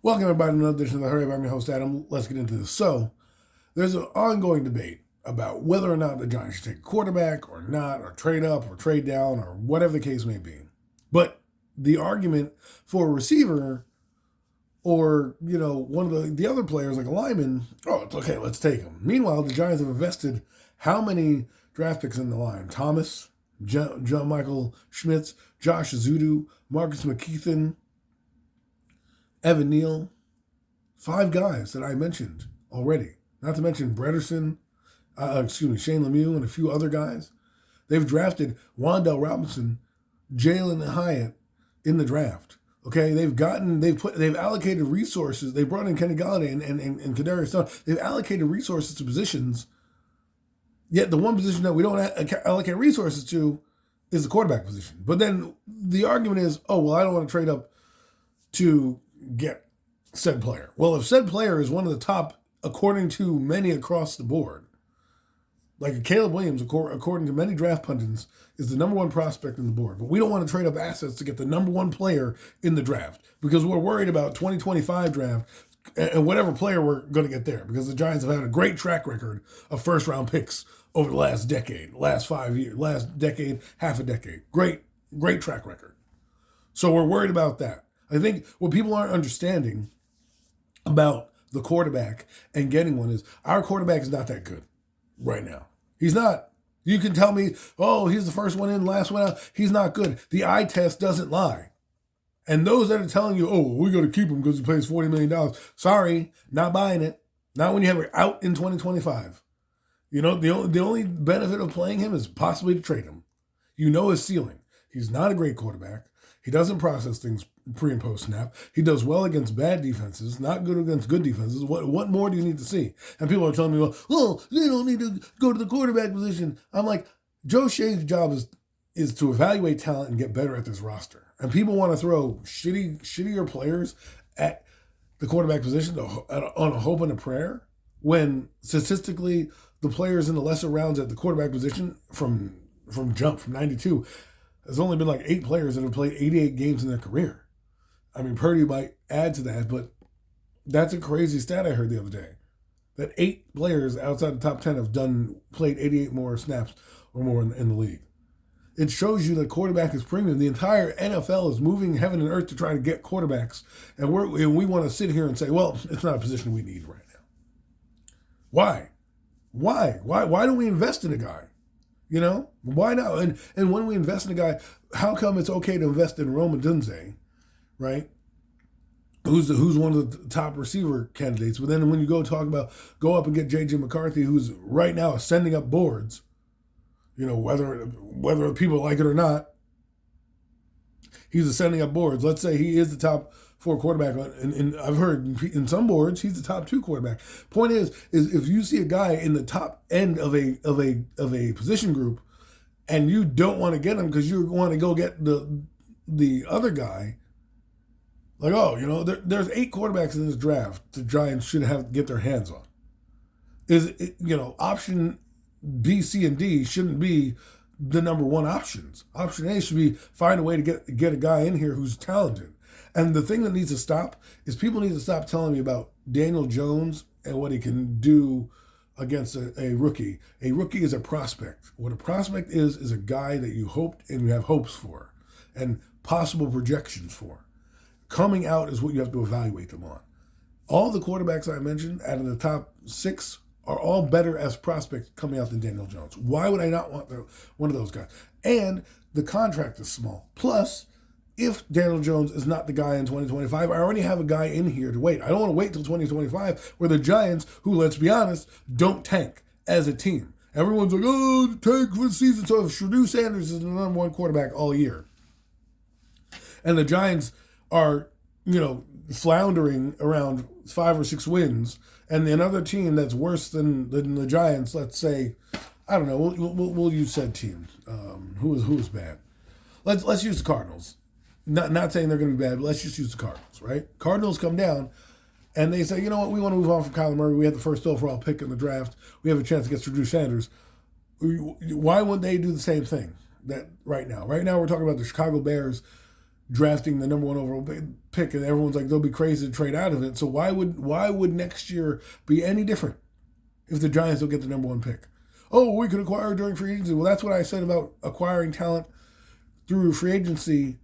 Welcome, everybody, to another edition of The Hurry Up. I'm your host, Adam. Let's get into this. So, there's an ongoing debate about whether or not the Giants should take a quarterback or not, or trade up or trade down, or whatever the case may be. But the argument for a receiver or, one of the other players, like a lineman, oh, it's okay, let's take him. Meanwhile, the Giants have invested how many draft picks in the line? Thomas, John Michael Schmitz, Josh Zudu, Marcus McKeithen, Evan Neal, 5 guys that I mentioned already. Not to mention Shane Lemieux and a few other guys. They've drafted Wan'Dale Robinson, Jalen Hyatt in the draft. Okay, they've allocated resources. They brought in Kenny Golladay and Kadarius Stone. They've allocated resources to positions. Yet the one position that we don't allocate resources to is the quarterback position. But then the argument is, oh well, I don't want to trade up to get said player. Well, if said player is one of the top, according to many across the board, like Caleb Williams, according to many draft pundits, is the number one prospect in the board. But we don't want to trade up assets to get the number one player in the draft because we're worried about 2025 draft and whatever player we're going to get there, because the Giants have had a great track record of first-round picks over the last decade, last 5 years, last decade, half a decade. Great track record. So we're worried about that. I think what people aren't understanding about the quarterback and getting one is our quarterback is not that good right now. He's not. You can tell me, oh, he's the first one in, last one out. He's not good. The eye test doesn't lie. And those that are telling you, oh, we got to keep him because he pays $40 million. Sorry, not buying it. Not when you have it out in 2025. The only benefit of playing him is possibly to trade him. You know his ceiling. He's not a great quarterback. He doesn't process things pre and post snap. He does well against bad defenses, not good against good defenses. What more do you need to see? And people are telling me, well, they don't need to go to the quarterback position. I'm like, Joe Shea's job is to evaluate talent and get better at this roster. And people want to throw shittier players at the quarterback position on a hope and a prayer, when statistically the players in the lesser rounds at the quarterback position from 92, there's only been like 8 players that have played 88 games in their career. I mean, Purdy might add to that, but that's a crazy stat I heard the other day. That 8 players outside the top 10 have played 88 more snaps or more in the league. It shows you that quarterback is premium. The entire NFL is moving heaven and earth to try to get quarterbacks. And we want to sit here and say, well, it's not a position we need right now. Why? Why don't we invest in a guy? Why not? And when we invest in a guy, how come it's okay to invest in Rome Odunze, right? Who's one of the top receiver candidates? But then when you go up and get J.J. McCarthy, who's right now ascending up boards, whether people like it or not, he's ascending up boards. Let's say he is the top 4 quarterback, and I've heard in some boards he's the top 2 quarterback. Point is if you see a guy in the top end of a position group, and you don't want to get him because you want to go get the other guy, like, oh, there's 8 quarterbacks in this draft the Giants should get their hands on. Option B, C, and D shouldn't be the number one options. Option A should be find a way to get a guy in here who's talented. And the thing that needs to stop is people need to stop telling me about Daniel Jones and what he can do against a rookie. A rookie is a prospect. What a prospect is a guy that you hoped and you have hopes for and possible projections for. Coming out is what you have to evaluate them on. All the quarterbacks I mentioned out of the top 6 are all better as prospects coming out than Daniel Jones. Why would I not want one of those guys? And the contract is small. Plus, if Daniel Jones is not the guy in 2025, I already have a guy in here to wait. I don't want to wait till 2025 where the Giants, who, let's be honest, don't tank as a team. Everyone's like, oh, tank for the season. So if Shedeur Sanders is the number 1 quarterback all year, and the Giants are, floundering around 5 or 6 wins, and another team that's worse than the Giants, let's say, I don't know, we'll use said team. Who is bad? Let's use the Cardinals. Not saying they're going to be bad, but let's just use the Cardinals, right? Cardinals come down, and they say, you know what, we want to move on from Kyler Murray. We had the first overall pick in the draft. We have a chance against Shedeur Sanders. Why wouldn't they do the same thing right now? Right now we're talking about the Chicago Bears drafting the number one overall pick, and everyone's like they'll be crazy to trade out of it. So why would next year be any different if the Giants don't get the number one pick? Oh, we could acquire during free agency. Well, that's what I said about acquiring talent through free agency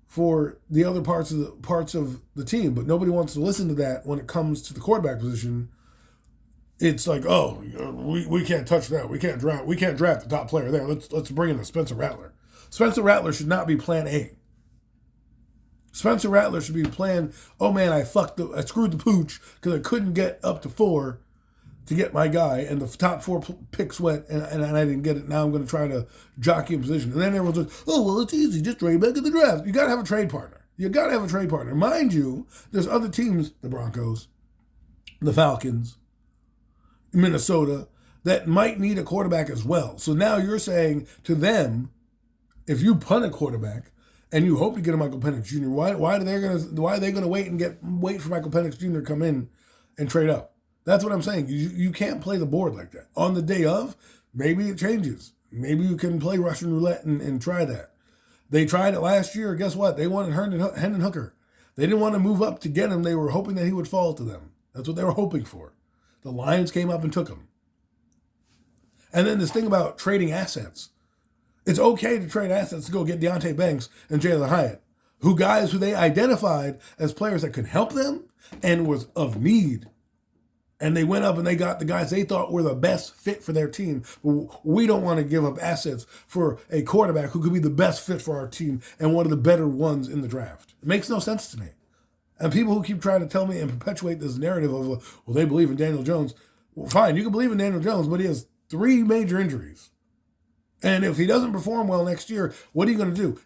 for the other parts of the team, but nobody wants to listen to that when it comes to the quarterback position. It's like, oh, we can't touch that. We can't draft the top player there. Let's bring in a Spencer Rattler. Spencer Rattler should not be plan A. Spencer Rattler should be plan, oh man, I screwed the pooch because I couldn't get up to 4 to get my guy, and the top 4 picks went, and I didn't get it. Now I'm going to try to jockey in position. And then everyone's like, oh, well, it's easy. Just trade back in the draft. You got to have a trade partner. Mind you, there's other teams, the Broncos, the Falcons, Minnesota, that might need a quarterback as well. So now you're saying to them, if you punt a quarterback and you hope to get a Michael Penix Jr., why are they going to wait for Michael Penix Jr. to come in and trade up? That's what I'm saying. You can't play the board like that. On the day of, maybe it changes. Maybe you can play Russian roulette and try that. They tried it last year. Guess what? They wanted Hendon Hooker. They didn't want to move up to get him. They were hoping that he would fall to them. That's what they were hoping for. The Lions came up and took him. And then this thing about trading assets. It's okay to trade assets to go get Deonte Banks and Jalen Hyatt, guys who they identified as players that could help them and was of need. And they went up and they got the guys they thought were the best fit for their team. We don't want to give up assets for a quarterback who could be the best fit for our team and one of the better ones in the draft. It makes no sense to me. And people who keep trying to tell me and perpetuate this narrative of, well, they believe in Daniel Jones. Well, fine, you can believe in Daniel Jones, but he has 3 major injuries. And if he doesn't perform well next year, what are you going to do?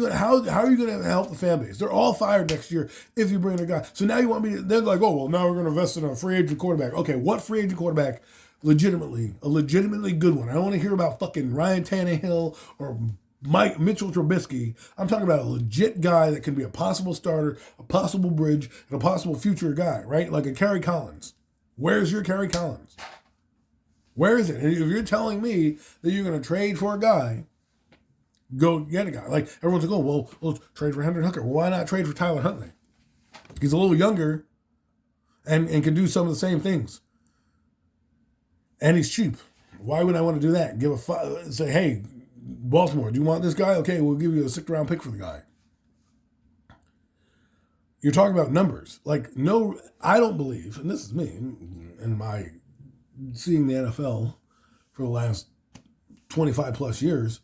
How are you going to help the fan base? They're all fired next year if you bring in a guy. So now you want me to, they're like, oh, well, now we're going to invest in a free agent quarterback. Okay, what free agent quarterback a legitimately good one? I don't want to hear about fucking Ryan Tannehill or Mitchell Trubisky. I'm talking about a legit guy that can be a possible starter, a possible bridge, and a possible future guy, right? Like a Kerry Collins. Where's your Kerry Collins? Where is it? And if you're telling me that you're going to trade for a guy, go get a guy. Like, everyone's like, oh, well, let's trade for Hendon Hooker. Well, why not trade for Tyler Huntley? He's a little younger and can do some of the same things. And he's cheap. Why would I want to do that? Say, hey, Baltimore, do you want this guy? Okay, we'll give you a 6th round pick for the guy. You're talking about numbers. Like, no, I don't believe, and this is me and my seeing the NFL for the last 25 plus years,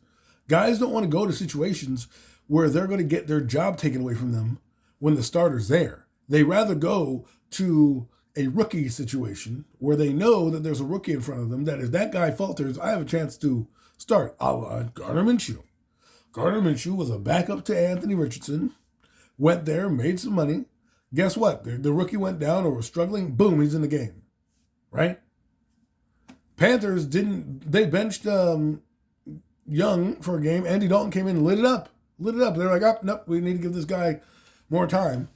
guys don't want to go to situations where they're going to get their job taken away from them when the starter's there. They rather go to a rookie situation where they know that there's a rookie in front of them, that if that guy falters, I have a chance to start. Gardner Minshew. Gardner Minshew was a backup to Anthony Richardson, went there, made some money. Guess what? The rookie went down or was struggling. Boom, he's in the game. Right? Panthers they benched Young for a game. Andy Dalton came in and lit it up. They're like, oh, nope, we need to give this guy more time.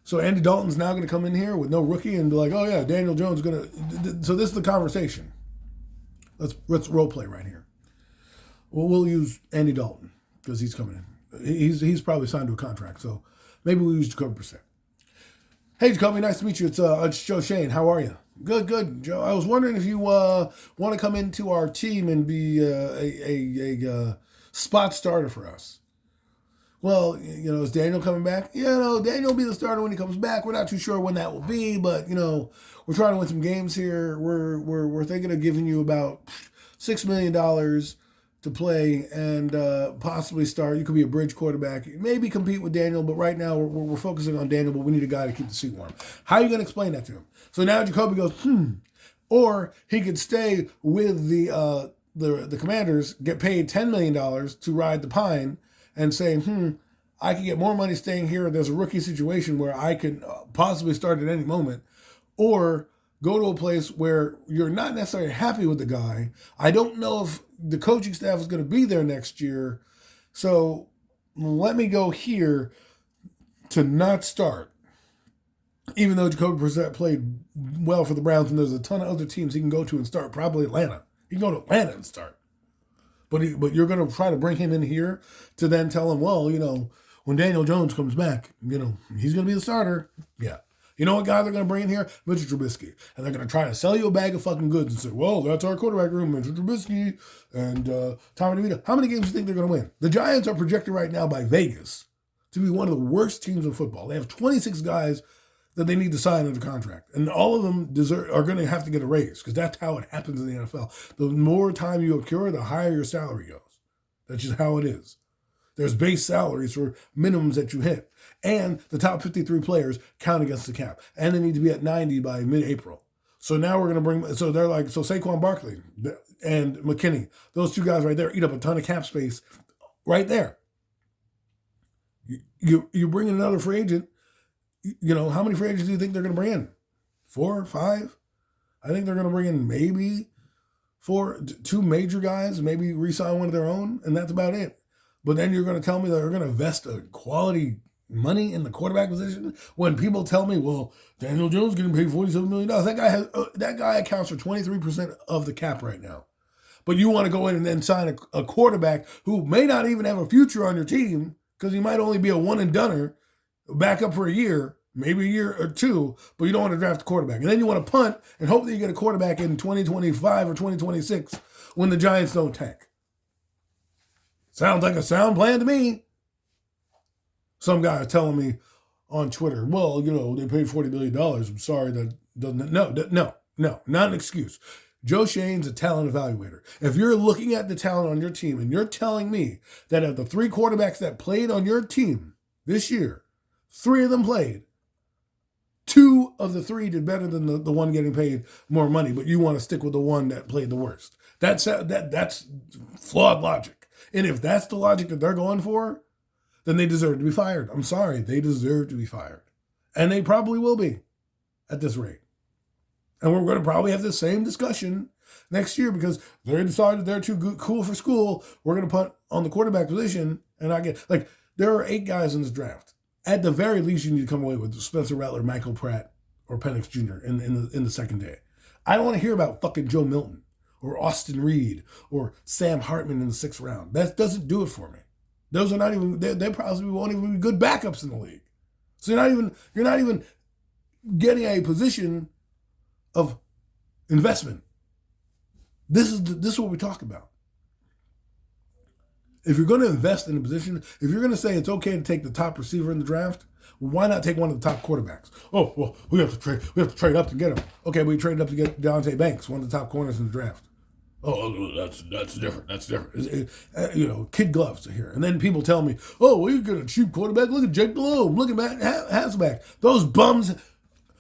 So Andy Dalton's now going to come in here with no rookie and be like, oh yeah, Daniel Jones is going to. So this is the conversation. Let's role play right here. Well, we'll use Andy Dalton because he's coming in. He's probably signed to a contract, so maybe we'll use Jacoby Brissett. Hey, Jacoby, nice to meet you. It's Joe Shane. How are you? Good, Joe. I was wondering if you want to come into our team and be a spot starter for us. Well, is Daniel coming back? Daniel will be the starter when he comes back. We're not too sure when that will be, but we're trying to win some games here. We're thinking of giving you about $6 million to play and possibly start. You could be a bridge quarterback, maybe compete with Daniel, but right now we're focusing on Daniel, but we need a guy to keep the seat warm. How are you going to explain that to him? So now Jacoby goes, or he could stay with the Commanders, get paid $10 million to ride the pine, and say, I can get more money staying here. There's a rookie situation where I can possibly start at any moment, or go to a place where you're not necessarily happy with the guy. I don't know if the coaching staff is going to be there next year, so let me go here to not start. Even though Jacoby Brissett played well for the Browns and there's a ton of other teams he can go to and start, probably Atlanta. He can go to Atlanta and start. But you're going to try to bring him in here to then tell him, well, when Daniel Jones comes back, he's going to be the starter. Yeah. You know what guy they're going to bring in here? Mitchell Trubisky. And they're going to try to sell you a bag of fucking goods and say, well, that's our quarterback room, Mitchell Trubisky and Tommy DeVito. How many games do you think they're going to win? The Giants are projected right now by Vegas to be one of the worst teams in football. They have 26 guys that they need to sign under contract. And all of them are going to have to get a raise because that's how it happens in the NFL. The more time you occur, the higher your salary goes. That's just how it is. There's base salaries for minimums that you hit. And the top 53 players count against the cap. And they need to be at 90 by mid-April. So now we're going to so Saquon Barkley and McKinney, those two guys right there eat up a ton of cap space right there. You bring in another free agent. How many free agents do you think they're going to bring in? 4 or 5? I think they're going to bring in maybe 2 major guys, maybe re-sign one of their own, and that's about it. But then you're going to tell me that they're going to invest a quality money in the quarterback position when people tell me, well, Daniel Jones getting paid $47 million. That guy accounts for 23% of the cap right now. But you want to go in and then sign a quarterback who may not even have a future on your team because he might only be a one-and-doneer, back up for a year, maybe a year or 2, but you don't want to draft a quarterback. And then you want to punt and hope that you get a quarterback in 2025 or 2026 when the Giants don't tank. Sounds like a sound plan to me. Some guy is telling me on Twitter, well, they paid $40 million. I'm sorry, that doesn't. No, not an excuse. Joe Schoen's a talent evaluator. If you're looking at the talent on your team and you're telling me that of the 3 quarterbacks that played on your team this year, 3 of them played, 2 of the 3 did better than the one getting paid more money, but you want to stick with the one that played the worst. That's flawed logic. And if that's the logic that they're going for, then they deserve to be fired. I'm sorry, they deserve to be fired. And they probably will be at this rate. And we're going to probably have the same discussion next year because they decided they're too cool for school. We're going to punt on the quarterback position. And there are 8 guys in this draft. At the very least, you need to come away with Spencer Rattler, Michael Pratt, or Penix Jr. in the second day. I don't want to hear about fucking Joe Milton or Austin Reed or Sam Hartman in the 6th round. That doesn't do it for me. Those are not even, they probably won't even be good backups in the league. So you're not even getting a position of investment. This is what we talk about. If you're going to invest in a position, if you're going to say it's okay to take the top receiver in the draft, why not take one of the top quarterbacks? Oh, well, we have to trade up to get him. Okay, we traded up to get Deonte Banks, one of the top corners in the draft. Oh, that's different. That's different. Kid gloves are here. And then people tell me, oh, well, you're going to cheap quarterback. Look at Jake Delhomme. Look at Matt Hasselbeck. Those bums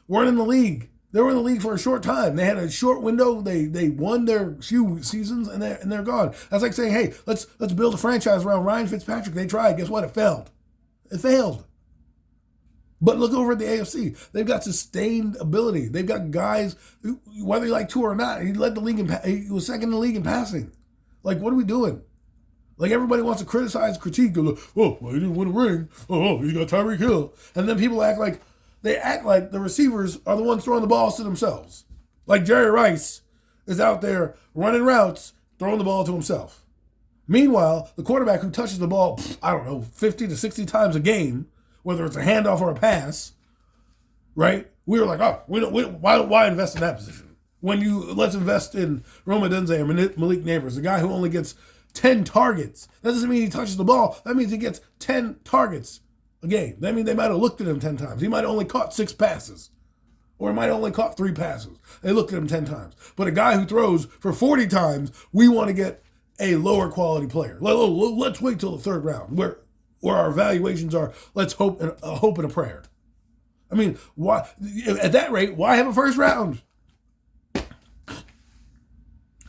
weren't in the league. They were in the league for a short time. They had a short window. They won their few seasons and they're gone. That's like saying, hey, let's build a franchise around Ryan Fitzpatrick. They tried. Guess what? It failed. It failed. But look over at the AFC. They've got sustained ability. They've got guys, whether you like Tua or not, he led the league he was second in the league in passing. Like, what are we doing? Like, everybody wants to criticize, critique. Like, oh, well, he didn't win a ring. Oh, he got Tyreek Hill. And then people act like the receivers are the ones throwing the balls to themselves. Like Jerry Rice is out there running routes, throwing the ball to himself. Meanwhile, the quarterback who touches the ball, 50 to 60 times a game, whether it's a handoff or a pass, right? We were like, why invest in that position? Let's invest in Rome Odunze or Malik Neighbors, a guy who only gets 10 targets. That doesn't mean he touches the ball. That means he gets 10 targets a game. That means they might have looked at him 10 times. He might have only caught 6 passes. Or he might have only caught 3 passes. They looked at him 10 times. But a guy who throws for 40 times, we want to get a lower quality player. Let's wait till the 3rd round, where our evaluations are, let's hope and a prayer. I mean, why at that rate, why have a 1st round?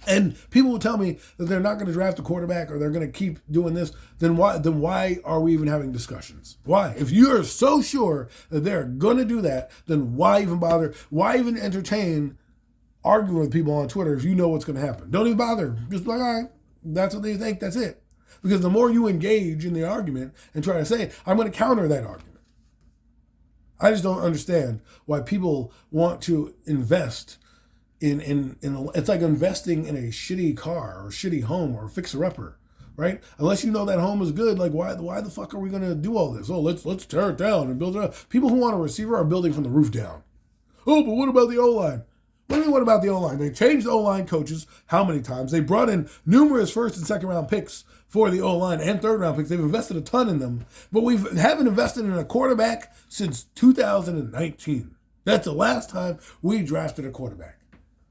And people will tell me that they're not going to draft a quarterback or they're going to keep doing this. Then why are we even having discussions? Why? If you're so sure that they're going to do that, then why even bother? Why even entertain arguing with people on Twitter if you know what's going to happen? Don't even bother. Just be like, all right, that's what they think. That's it. Because the more you engage in the argument and try to say it, I'm going to counter that argument. I just don't understand why people want to invest in it's like investing in a shitty car or shitty home or fixer-upper right? Unless you know that home is good, like why the fuck are we gonna do all this? Oh, let's tear it down and build it up. People who want a receiver are building from the roof down. Oh, but what about the O-line? What do you mean, what about the O-line? They changed the O-line coaches how many times? They brought in numerous first and second round picks for the O-line and third round picks. They've invested a ton in them. But we haven't invested in a quarterback since 2019. That's the last time we drafted a quarterback.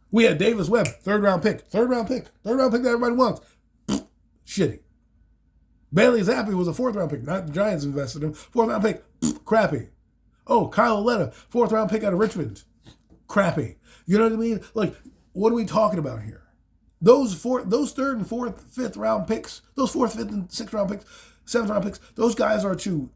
We had Davis Webb, third round pick that everybody wants. Shitty. Bailey Zappi was a fourth round pick. Not the Giants invested in him. Fourth round pick. Crappy. Oh, Kyle Aletta, fourth round pick out of Richmond. Crappy. You know what I mean? Like, what are we talking about here? Those third and fourth, fifth round picks, those fourth, fifth, and sixth round picks, seventh round picks, those guys are to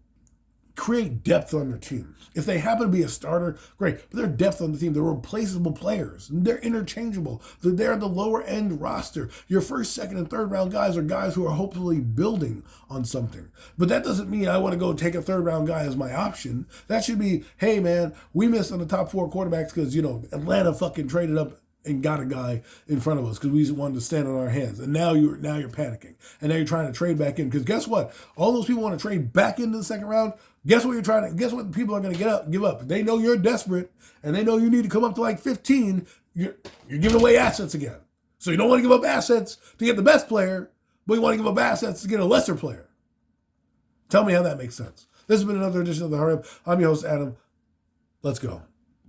create depth on their team. If they happen to be a starter, great. But they're depth on the team. They're replaceable players. They're interchangeable. They're the lower end roster. Your first, second, and third round guys are guys who are hopefully building on something. But that doesn't mean I want to go take a third round guy as my option. That should be, hey man, we missed on the top 4 quarterbacks because, Atlanta fucking traded up and got a guy in front of us because we wanted to stand on our hands. And now you're panicking. And now you're trying to trade back in. Because guess what? All those people want to trade back into the second round. Guess what people are going to give up? They know you're desperate and they know you need to come up to like 15. You're giving away assets again. So you don't want to give up assets to get the best player, but you want to give up assets to get a lesser player. Tell me how that makes sense. This has been another edition of The Hurry Up. I'm your host, Adam. Let's go.